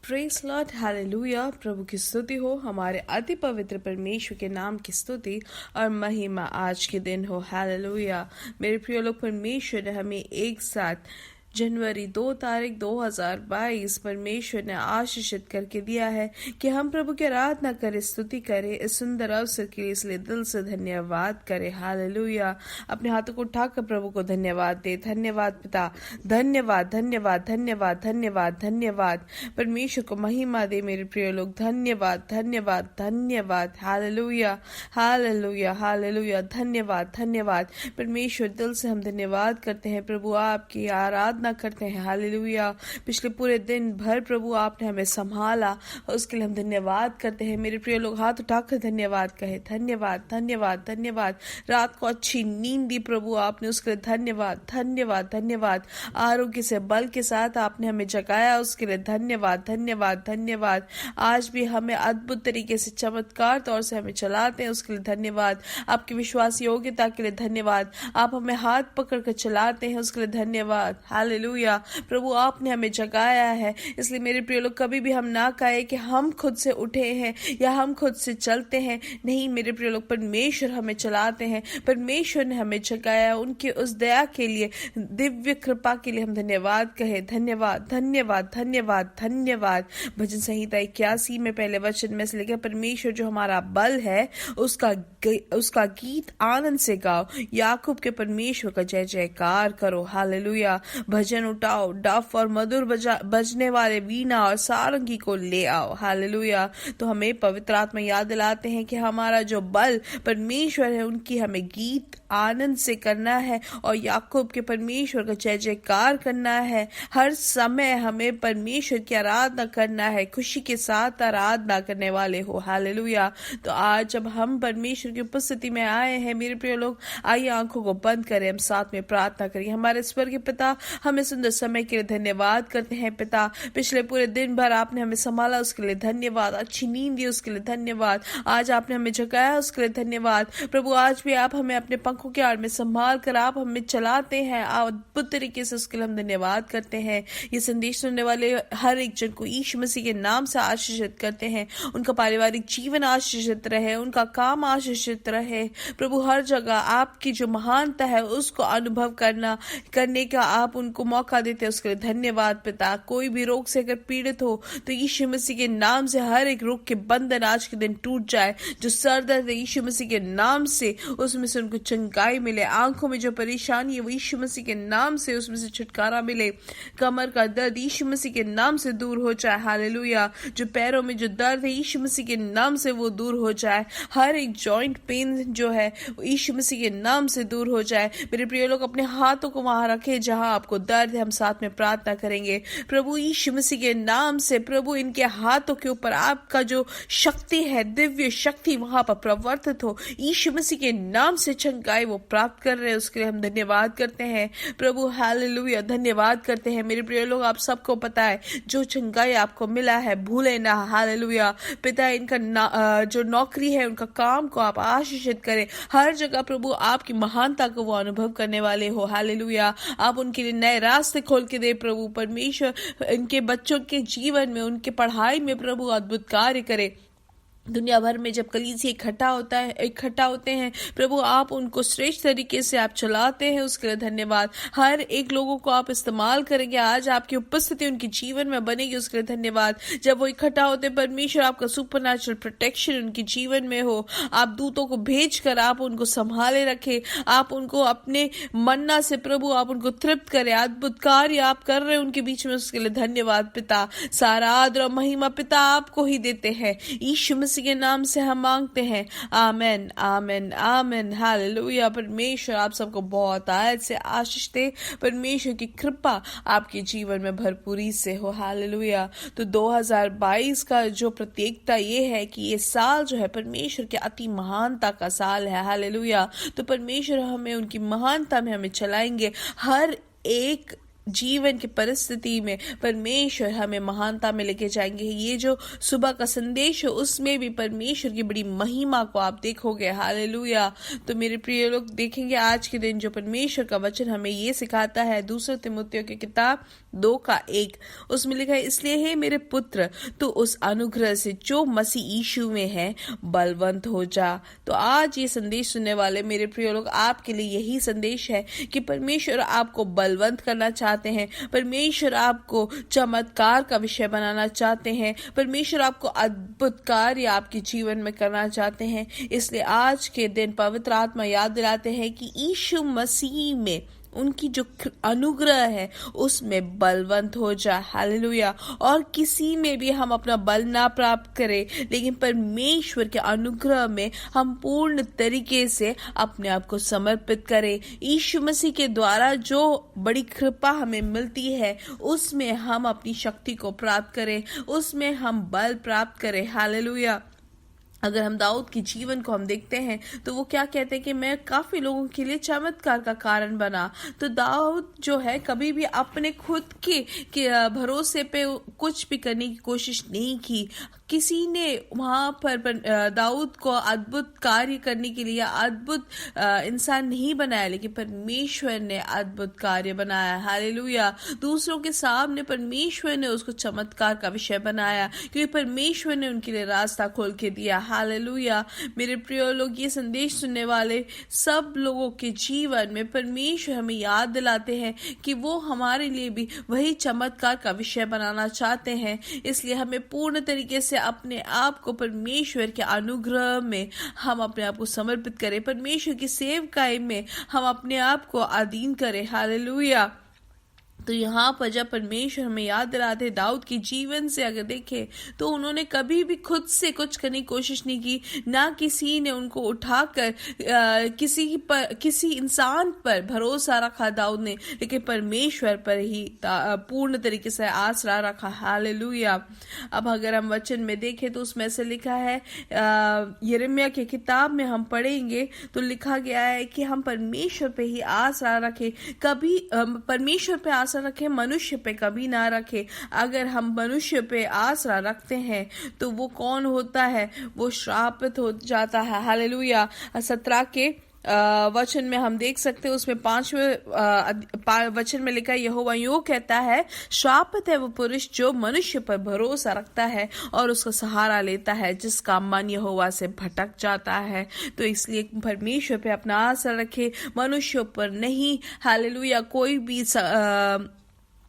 Press Lord, hallelujah. प्रभु की स्तुति हो, हमारे अति पवित्र परमेश्वर के नाम की स्तुति और महिमा आज के दिन हो। हालेलुया। मेरे प्रिय लोग, परमेश्वर ने हमें एक साथ जनवरी 2 तारीख 2022 परमेश्वर ने आशीषित करके दिया है कि हम प्रभु की आराधना करें, स्तुति करें। इस सुंदर अवसर के लिए इसलिए दिल से धन्यवाद करें। हालेलुया। अपने हाथों को उठाकर प्रभु को धन्यवाद दे। धन्यवाद पिता, धन्यवाद धन्यवाद धन्यवाद धन्यवाद धन्यवाद। परमेश्वर को महिमा दे मेरे प्रिय लोग। धन्यवाद धन्यवाद धन्यवाद। Hallelujah hallelujah hallelujah. धन्यवाद धन्यवाद। परमेश्वर, दिल से हम धन्यवाद करते हैं प्रभु, आपकी आराधना करते हैं। हालेलुया। पिछले पूरे दिन भर प्रभु आपने हमें संभाला, उसके लिए हम धन्यवाद करते हैं। मेरे प्रिय लोग, हाथ उठाकर धन्यवाद कहे। धन्यवाद धन्यवाद धन्यवाद। रात को अच्छी नींद दी प्रभु आपने, उसके लिए धन्यवाद धन्यवाद धन्यवाद। आरोग्य से बल के साथ आपने हमें जगाया, उसके लिए धन्यवाद धन्यवाद धन्यवाद। आज भी हमें अद्भुत तरीके से, चमत्कार तौर से हमें चलाते हैं, उसके लिए धन्यवाद। आपकी विश्वास योग्यता के लिए धन्यवाद। आप हमें हाथ पकड़ कर चलाते हैं, उसके लिए धन्यवाद। हालेलुया। प्रभु आपने हमें जगाया है, इसलिए मेरे प्रिय लोग, कभी भी हम ना कहे कि हम खुद से उठे हैं या हम खुद से चलते हैं। नहीं मेरे प्रिय लोग, परमेश्वर हमें चलाते हैं, परमेश्वर ने हमें जगाया। उनकी उस दया के लिए, दिव्य कृपा के लिए हम धन्यवाद कहे। धन्यवाद धन्यवाद धन्यवाद धन्यवाद। भजन संहिता 81 में पहले वचन में से लिखा, परमेश्वर जो हमारा बल है उसका गीत आनंद से गाओ, याकूब के परमेश्वर का जय जयकार करो। हालेलुया। भजन उठाओ, डफ और मधुर बजने वाले वीणा और सारंगी को ले आओ। हालेलुया। तो हमें पवित्र आत्मा याद दिलाते हैं कि हमारा जो बल परमेश्वर है, उनकी हमें गीत आनंद से करना है और याकूब के परमेश्वर का जय जयकार करना है। हर समय हमें परमेश्वर की आराधना करना है, खुशी के साथ आराधना करने वाले हो। हालेलुया। तो आज जब हम परमेश्वर की उपस्थिति में आए हैं मेरे प्रिय लोग, आइए आंखों को बंद करें, हम साथ में प्रार्थना करें। हमारे स्वर्गीय पिता, हमें सुंदर समय के लिए धन्यवाद करते हैं पिता। पिछले पूरे दिन भर आपने हमें संभाला, उसके लिए धन्यवाद। अच्छी नींद दी, उसके लिए धन्यवाद। आज आपने हमें जगाया, उसके लिए धन्यवाद। प्रभु, आज भी आप हमें अपने पंखों के आड़ में संभाल कर आप हमें चलाते हैं अद्भुत तरीके से, उसके लिए हम धन्यवाद करते हैं। ये संदेश सुनने वाले हर एक जन को यीशु मसीह के नाम से आशीषित करते हैं। उनका पारिवारिक जीवन आशीषित रहे, उनका काम आशीषित रहे। प्रभु, हर जगह आपकी जो महानता है उसको अनुभव करने का आप उनको मौका देते हैं, उसके लिए धन्यवाद पिता। कोई भी रोग से अगर पीड़ित हो तो यीशु मसीह के नाम से हर एक रोग के बंधन आज के दिन टूट जाए। जो सर दर्द है, यीशु मसीह के नाम से उसमें से उनको चंगाई मिले। आंखों में जो परेशानी है, वो यीशु मसीह के नाम से उसमें से छुटकारा मिले। कमर का दर्द यीशु मसीह के नाम से दूर हो जाए। हालेलुया। जो पैरों में जो दर्द है, यीशु मसीह के नाम से वो दूर हो जाए। हर एक जॉइंट पेन जो है वो यीशु मसीह के नाम से दूर हो जाए। मेरे प्रिय लोग, अपने हाथों को वहां रखे जहां आपको दर्द है। हम साथ में प्रार्थना करेंगे। प्रभु यीशु मसीह के नाम से, प्रभु इनके हाथों के ऊपर आपका जो शक्ति है, दिव्य शक्ति वहां पर प्रवर्तित हो। यीशु मसीह के नाम से चंगाई वो प्राप्त कर रहे हैं, उसके लिए हम धन्यवाद करते हैं प्रभु। हालेलुया। धन्यवाद करते हैं मेरे प्रिय लोग। आप सबको पता है जो चंगाई आपको मिला है, भूले ना। हालेलुया। पिता, इनका जो नौकरी है, उनका काम को आप आशीषित करें। हर जगह प्रभु आपकी महानता को वो अनुभव करने वाले हो। हालेलुया। आप उनके लिए नए रास्ते खोल के दे प्रभु। परमेश्वर इनके बच्चों के जीवन में, उनके पढ़ाई में प्रभु अद्भुत कार्य करे। दुनिया भर में जब कलीसिया इकट्ठा होते हैं प्रभु, आप उनको श्रेष्ठ तरीके से आप चलाते हैं, उसके लिए धन्यवाद। हर एक लोगों को आप इस्तेमाल करेंगे। आज आपकी उपस्थिति उनके जीवन में बनेगी, उसके लिए धन्यवाद। जब वो इकट्ठा होते हैं परमेश्वर, आपका सुपरनैचुरल प्रोटेक्शन उनके जीवन में हो। आप दूतों को भेजकर आप उनको संभाले रखे। आप उनको अपने मन्ना से प्रभु आप उनको तृप्त करें। अद्भुत कार्य आप कर रहे हैं उनके बीच में, उसके लिए धन्यवाद पिता। सारा आदर और महिमा पिता आपको ही देते हैं। यीशु मसीह के नाम से हम मांगते हैं। आमेन आमेन आमेन। हालेलुया। परमेश्वर आप सबको बहुत आयत से आशीष दे। परमेश्वर की कृपा आपके जीवन में भरपूरी से हो। हालेलुया। तो 2022 का जो प्रत्येकता ये है कि ये साल जो है परमेश्वर के अति महानता का साल है। हालेलुया। तो परमेश्वर हमें उनकी महानता में हमें चलाएंगे। हर एक जीवन की परिस्थिति में परमेश्वर हमें महानता में लेके जाएंगे। ये जो सुबह का संदेश है उसमें भी परमेश्वर की बड़ी महिमा को आप देखोगे। हालेलुया। तो मेरे प्रिय लोग, देखेंगे आज के दिन जो परमेश्वर का वचन हमें ये सिखाता है। दूसरा तिमुथियों की किताब 2:1 उसमें लिखा है, इसलिए हे मेरे पुत्र, तो उस अनुग्रह से जो मसीह यीशु में है बलवंत हो जा। तो आज ये संदेश सुनने वाले मेरे प्रिय लोग, आपके लिए यही संदेश है कि परमेश्वर आपको बलवंत करना चाहते हैं। परमेश्वर आपको चमत्कार का विषय बनाना चाहते हैं। परमेश्वर आपको अद्भुत कार्य आपके जीवन में करना चाहते हैं। इसलिए आज के दिन पवित्र आत्मा याद दिलाते हैं कि यीशु मसीह में उनकी जो अनुग्रह है उसमें बलवंत हो जाए। हालेलुया। और किसी में भी हम अपना बल ना प्राप्त करें, लेकिन परमेश्वर के अनुग्रह में हम पूर्ण तरीके से अपने आप को समर्पित करें। यीशु मसीह के द्वारा जो बड़ी कृपा हमें मिलती है उसमें हम अपनी शक्ति को प्राप्त करें, उसमें हम बल प्राप्त करें। हालेलुया। अगर हम दाऊद के जीवन को हम देखते हैं तो वो क्या कहते हैं कि मैं काफी लोगों के लिए चमत्कार का कारण बना। तो दाऊद जो है कभी भी अपने खुद के भरोसे पे कुछ भी करने की कोशिश नहीं की। किसी ने वहां पर दाऊद को अद्भुत कार्य करने के लिए अद्भुत इंसान नहीं बनाया, लेकिन परमेश्वर ने अद्भुत कार्य बनाया। हालेलुया। दूसरों के सामने परमेश्वर ने उसको चमत्कार का विषय बनाया, क्योंकि परमेश्वर ने उनके लिए रास्ता खोल के दिया। हालेलुया। मेरे प्रिय लोग, ये संदेश सुनने वाले सब लोगों के जीवन में परमेश्वर हमें याद दिलाते हैं कि वो हमारे लिए भी वही चमत्कार का विषय बनाना चाहते हैं। इसलिए हमें पूर्ण तरीके से अपने आप को परमेश्वर के अनुग्रह में हम अपने आप को समर्पित करें, परमेश्वर की सेवकाई में हम अपने आप को अधीन करें। हालेलुया। तो यहाँ पर जब परमेश्वर हमें याद दिलाते दाऊद के जीवन से अगर देखें तो उन्होंने कभी भी खुद से कुछ करने की कोशिश नहीं की, ना किसी ने उनको उठाकर किसी इंसान पर भरोसा रखा दाऊद ने, लेकिन परमेश्वर पर ही पूर्ण तरीके से आसरा रखा। हालेलुया। अब अगर हम वचन में देखें तो उसमें से लिखा है, यिर्मयाह की किताब में हम पढ़ेंगे तो लिखा गया है कि हम परमेश्वर पे ही आसरा रखें, कभी परमेश्वर पे आसरा रखे, मनुष्य पे कभी ना रखे। अगर हम मनुष्य पे आसरा रखते हैं तो वो कौन होता है? वो श्रापित हो जाता है। हालेलुया। 17 के वचन में हम देख सकते हैं, उसमें 5वें वचन में लिखा है, यहोवा यूं कहता है, श्रापित है वो पुरुष जो मनुष्य पर भरोसा रखता है और उसका सहारा लेता है, जिसका मन यहोवा से भटक जाता है। तो इसलिए परमेश्वर पे अपना आसरा रखे, मनुष्यों पर नहीं। हालेलुया। कोई भी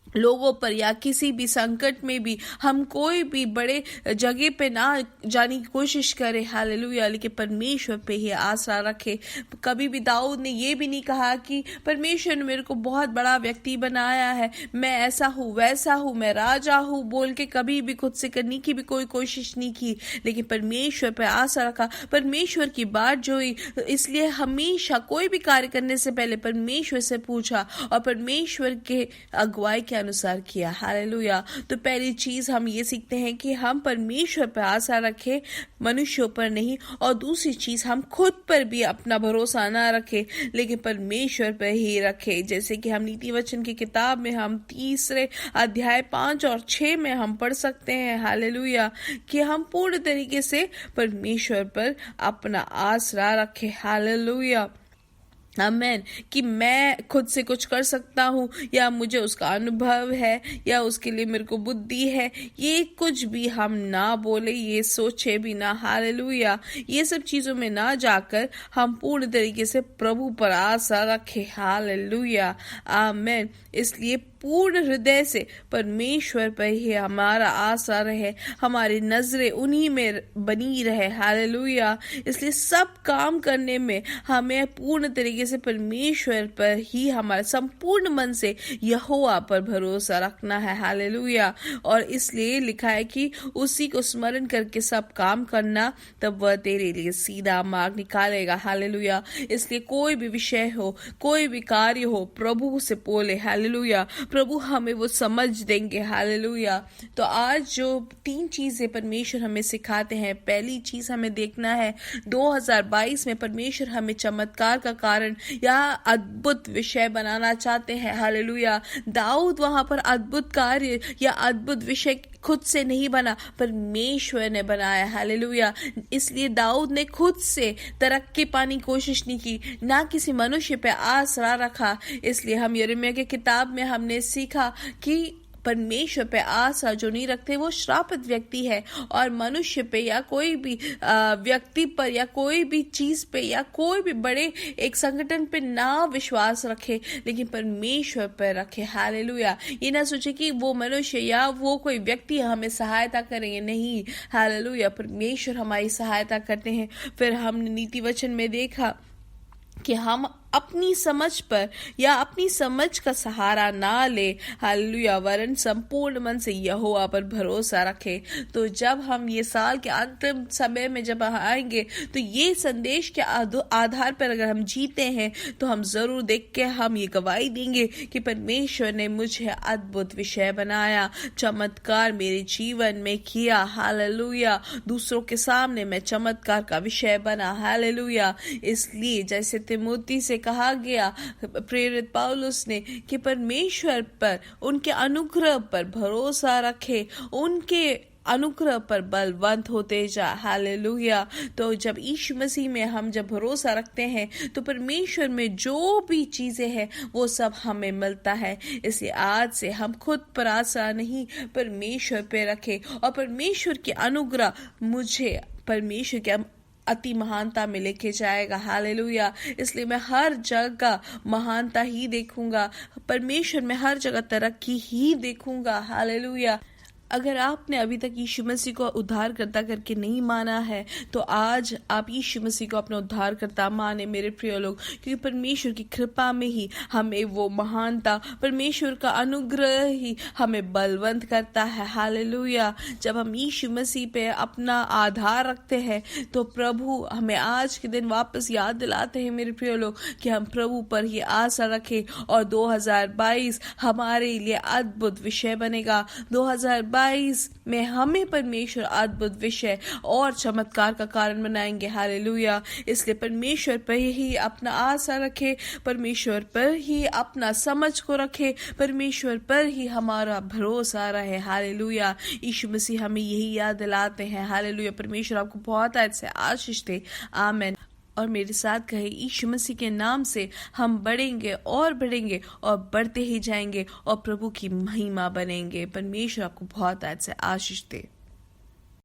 लोगों पर या किसी भी संकट में भी हम कोई भी बड़े जगह पे ना जाने की कोशिश करें। हालेलुया। लेकिन परमेश्वर पे ही आसरा रखे। कभी भी दाऊद ने ये भी नहीं कहा कि परमेश्वर ने मेरे को बहुत बड़ा व्यक्ति बनाया है, मैं ऐसा हूँ वैसा हूँ, मैं राजा हूँ बोल के कभी भी खुद से करने की भी कोई कोशिश नहीं की, लेकिन परमेश्वर पे आसरा रखा, परमेश्वर की बात जोई। इसलिए हमेशा कोई भी कार्य करने से पहले परमेश्वर से पूछा और परमेश्वर के अगुवाई के अनुसार किया। हालेलुया। तो पहली चीज हम ये सीखते हैं कि हम परमेश्वर पर आशा रखें, मनुष्यों पर नहीं। और दूसरी चीज, हम खुद पर भी अपना भरोसा ना रखें, लेकिन परमेश्वर पर ही रखें। जैसे कि हम नीति वचन की किताब में हम 3 अध्याय 5 और 6 में हम पढ़ सकते हैं। हालेलुया। कि हम पूर्ण तरीके से परमेश्वर पर अपना आसरा रखें। हालेलुया। आमेन। कि मैं खुद से कुछ कर सकता हूँ या मुझे उसका अनुभव है या उसके लिए मेरे को बुद्धि है, ये कुछ भी हम ना बोले, ये सोचे भी ना। हालेलुया। ये सब चीजों में ना जाकर हम पूर्ण तरीके से प्रभु पर आशा रखें। हालेलुया। आमेन। इसलिए पूर्ण हृदय से परमेश्वर पर ही हमारा आशा रहे, हमारी नजरें उन्हीं में बनी रहे। हालेलुया। इसलिए सब काम करने में हमें पूर्ण तरीके से परमेश्वर पर ही हमारे संपूर्ण मन से यहोवा पर भरोसा रखना है। हालेलुया। और इसलिए लिखा है कि उसी को स्मरण करके सब काम करना, तब वह तेरे लिए सीधा मार्ग निकालेगा। हालेलुया। इसलिए कोई भी विषय हो, कोई भी कार्य हो, प्रभु से बोले। हालेलुया। प्रभु हमें वो समझ देंगे। हालेलुया। तो आज जो 3 चीजें परमेश्वर हमें सिखाते हैं, पहली चीज हमें देखना है 2022 में परमेश्वर हमें चमत्कार का कारण या अद्भुत विषय बनाना चाहते हैं। हालेलुया। दाऊद वहां पर अद्भुत कार्य या अद्भुत विषय खुद से नहीं बना, परमेश्वर ने बनाया। हालेलुया। इसलिए दाऊद ने खुद से तरक्की पाने की कोशिश नहीं की, ना किसी मनुष्य पे आसरा रखा। इसलिए हम यिर्मयाह की किताब में हमने सीखा कि परमेश्वर पे आशा जो नहीं रखते वो श्रापित व्यक्ति है, और मनुष्य पे या कोई भी व्यक्ति पर या कोई भी चीज पे या कोई भी बड़े एक संगठन पे ना विश्वास रखे, लेकिन परमेश्वर पर रखे। हालेलुया। ये ना सोचे कि वो मनुष्य या वो कोई व्यक्ति हमें सहायता करेंगे, नहीं। हालेलुया। परमेश्वर हमारी सहायता करते हैं। फिर हमने नीति वचन में देखा कि हम अपनी समझ पर या अपनी समझ का सहारा ना ले, हालेलुया, वरन संपूर्ण मन से यहोवा पर भरोसा रखे। तो जब हम ये साल के अंतिम समय में जब आएंगे तो ये संदेश के आधार पर अगर हम जीते हैं तो हम जरूर देख के हम ये गवाही देंगे कि परमेश्वर ने मुझे अद्भुत विषय बनाया, चमत्कार मेरे जीवन में किया। हालेलुया। दूसरों के सामने मैं चमत्कार का विषय बना। हालेलुया। इसलिए जैसे तिमोथी से कहा गया प्रेरित पौलुस ने कि परमेश्वर पर, उनके अनुग्रह पर भरोसा रखे, उनके अनुग्रह पर बलवंत होते जा। हालेलुया। तो जब यीशु मसीह में हम जब भरोसा रखते हैं तो परमेश्वर में जो भी चीजें हैं वो सब हमें मिलता है। इसलिए आज से हम खुद पर आशा नहीं परमेश्वर पे रखे, और परमेश्वर के अनुग्रह मुझे परमेश्वर के अति महानता में लेके जाएगा। हालेलुया। इसलिए मैं हर जगह महानता ही देखूंगा, परमेश्वर में हर जगह तरक्की ही देखूंगा। हालेलुया। अगर आपने अभी तक यीशु मसीह को उद्धारकर्ता करके नहीं माना है तो आज आप यीशु मसीह को अपना उद्धारकर्ता माने मेरे प्रिय लोग, क्योंकि परमेश्वर की कृपा में ही हमें वो महानता, परमेश्वर का अनुग्रह ही हमें बलवंत करता है। हालेलुया। जब हम यीशु मसीह पे अपना आधार रखते हैं तो प्रभु हमें आज के दिन वापस याद दिलाते हैं मेरे प्रिय लोग कि हम प्रभु पर ही आशा रखें, और 2022 हमारे लिए अद्भुत विषय बनेगा। 2022 में हमें परमेश्वर अद्भुत विषय और चमत्कार का कारण बनाएंगे। हालेलुया। इसलिए परमेश्वर पर ही अपना आशा रखे, परमेश्वर पर ही अपना समझ को रखे, परमेश्वर पर ही हमारा भरोसा रहे। हालेलुया। यीशु मसीह हमें यही याद दिलाते हैं। हालेलुया। परमेश्वर आपको बहुत अच्छे आशीष दे। आमीन। और मेरे साथ कहे, यीशु मसीह के नाम से हम बढ़ेंगे और बढ़ेंगे और बढ़ते ही जाएंगे और प्रभु की महिमा बनेंगे। परमेश्वर आपको बहुत अच्छे आशीष दे।